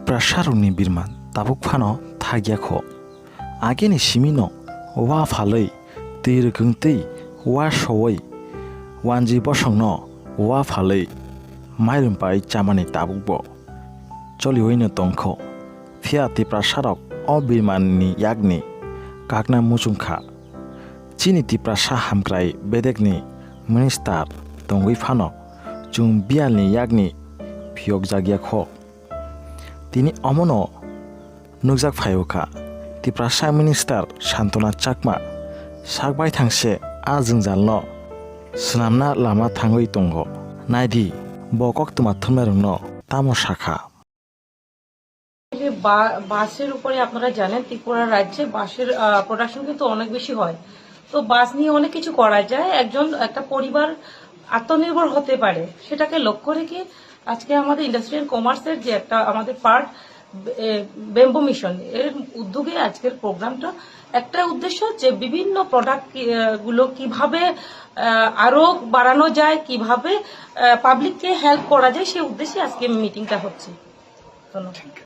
Tiprasharuni birman tabuk phano thagyakho ageni simino wa phalei tirgungtei wa showai wanji bosongno wa phalei mairumpai chamani tabukbo cholihoino tongkho phia Tiprasharok o birmanni yakni kakna muchungkha chini Tiprasa hamkrai bedekni minister tongui phano chung bialni yakni phiok jagyakho tini omono nukjak phayokha Tiprasa minister Santona Chakma sakbai thangse a jungjalno swnamna lama thangui tongo naidi bokok tuma thumnarungno tamo শাখা বাসের উপরে আপনারা জানেন ত্রিপুরা রাজ্যে বাসের production কিন্তু অনেক বেশি হয়। তো বাস নিয়ে অনেক কিছু করা যায়, একটা পরিবার আত্মনির্ভর হতে পারে, সেটাকে লক্ষ্য রেখে আজকে আমাদের ইন্ডাস্ট্রিয়াল কমার্সের যে একটা আমাদের পার্ট বেম্বো মিশন এর উদ্যোগে আজকের প্রোগ্রামটা একটা উদ্দেশ্য যে বিভিন্ন প্রোডাক্ট গুলো কিভাবে আরো বাড়ানো যায়, কিভাবে পাবলিককে হেল্প করা যায়, সেই উদ্দেশ্যে আজকে মিটিংটা হচ্ছে। ধন্যবাদ।